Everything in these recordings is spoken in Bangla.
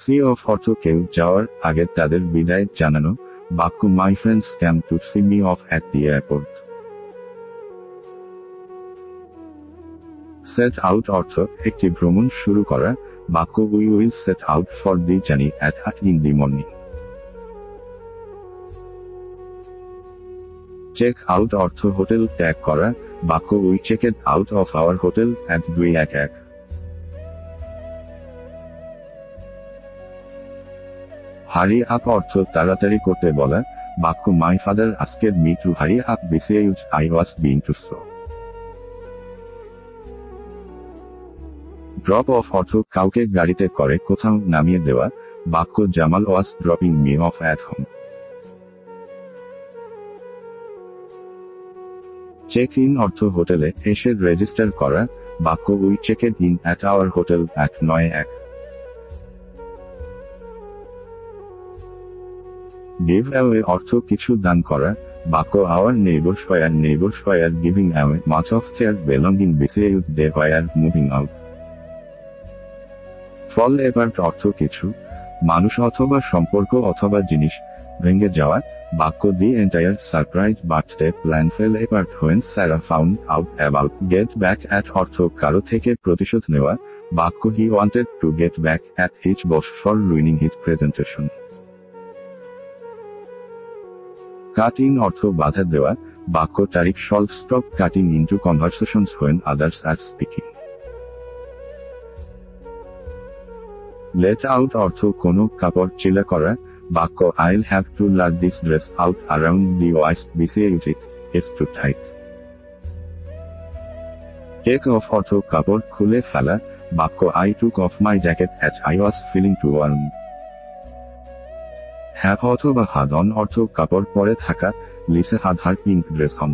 সি অফ অর্থ কেউ যাওয়ার আগে তাদের বিদায় জানানো, বাক্য my friends came to see me off at the airport. Set out অর্থ একটি ভ্রমণ শুরু করা, বাক্য we will set out for the journey at 8 in the morning। Check out অর্থ হোটেল ত্যাগ করা, বাক্য we checked out of our hotel at 2:11। Hurry up অর্থ তাড়াতাড়ি করতে বলা, বাক্য my father asked me to hurry up because I was being too slow. Drop of অর্থ কাউকে গাড়িতে করে কোথাও নামিয়ে দেওয়া, বাক্য Jamal was dropping me off at home. Check in অর্থ হোটেলে এসে রেজিস্টার করা, বাক্য we checked in at our hotel at 9:01। Give away অর্থ কিছু দান করা, বাক্য our neighbours were giving away much of their belonging because they were moving out. Fall apart অর্থ কিছু, মানুষ অথবা সম্পর্ক অথবা জিনিস ভেঙে যাওয়া, বাক্য the entire surprise birthday plan fell apart when Sara found out about get back at অর্থ কারো থেকে প্রতিশোধ নেওয়া, বাক্য he wanted to get back at his boss for ruining his presentation. Cut in অর্থ বাধা দেওয়া, বাক্য Tariq should stop cutting into conversations when others are speaking. Let out অর্থ কোনো কাপড় চিলা করা, বাক্য I'll have to let this dress out around the waist because it's too tight. Take off অর্থ কাপড় খুলে ফেলা, বাক্য I took off my jacket as I was feeling too warm. Have অথবা হাদ অন অর্থ কাপড় পরে থাকা, Lisa had her pink dress on.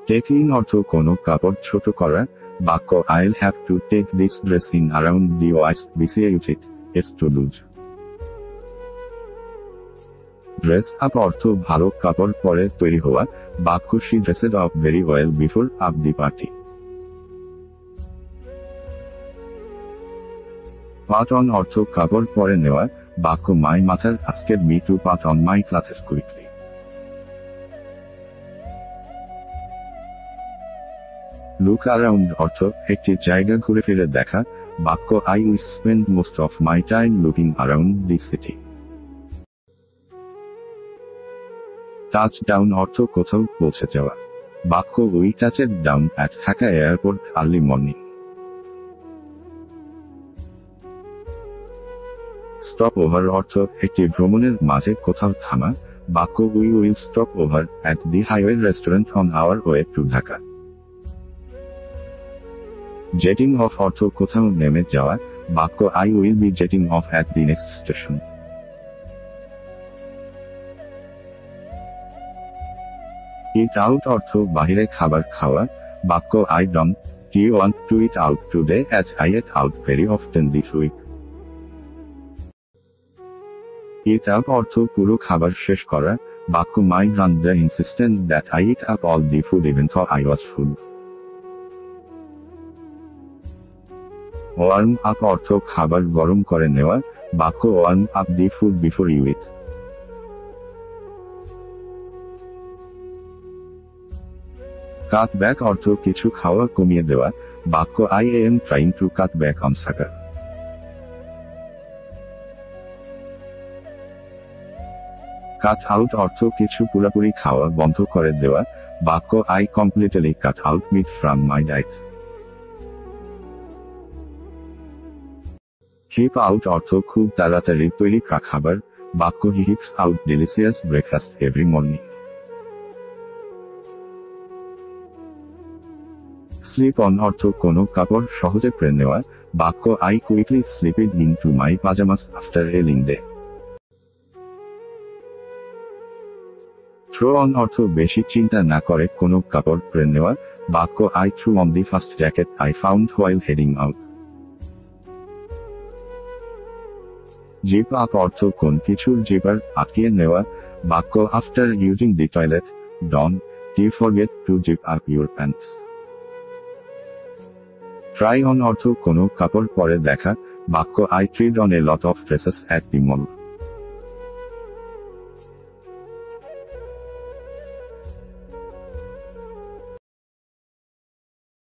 Take in অর্থ কোনো কাপড় ছোট করা, বাক্য I'll have to take this dress in around the waist because it's too loose. Dress up অর্থ ভালো কাপড় পরে তৈরি হওয়া, বাক্য she ড্রেসেড up very well before up the party. Put on অর্থ কাপড় পরে নেওয়া, বাক্য my mother asked me to put on my clothes quickly. Look around অর্থ একটি জায়গা ঘুরে ফিরে দেখা, বাক্য I will spend most of my time looking around the city. Touch down অর্থ কোথাও পৌঁছে যাওয়া, বাক্য we touched down at Dhaka airport early morning. Stop over অর্থ একটি ভ্রমণের মাঝে কোথাও থামা, বাক্য we will stop over at the highway restaurant on our way to Dhaka. Jetting off অর্থ কোথাও নেমে যাওয়া, বাক্য I will be jetting off at the next station. Eat out অর্থ বাহিরে খাবার খাওয়া, বাক্য I don't want to eat out today as I ate out very often this week. Eat up অর্থ পুরো খাবার শেষ করা, বাক্য my grandma insisted that I eat up all the food even though I was full. Warm up অর্থ খাবার গরম করে নেওয়া, বাক্য warm up the food before you eat. Cut back অর্থ কিছু খাওয়া কমিয়ে দেওয়া, বাক্য I am trying to cut back on sugar. Cut out অর্থ কিছু পুরোপুরি খাওয়া বন্ধ করে দেওয়া, বাক্য I completely cut out meat from my diet. Whip out অর্থ খুব তাড়াতাড়ি তৈরি খাবার, বাক্য he whips out delicious breakfast every morning. Slip on অর্থ কোনো কাপড় সহজে পরে নেওয়া, বাক্য I quickly slipped in to my pajamas after a long day. Throw on অর্থ বেশি চিন্তা না করে কোনো কাপড় পরে নেওয়া, বাক্য I threw on the first jacket I found while heading out. Zip up অর্থ কোন কিছুর জিপার আটকিয়ে নেওয়া, বাক্য after using the toilet don't forget to zip up your pants. Try on অর্থ কোনো কাপড় পরে দেখা, বাক্য I tried on a lot of dresses at the mall.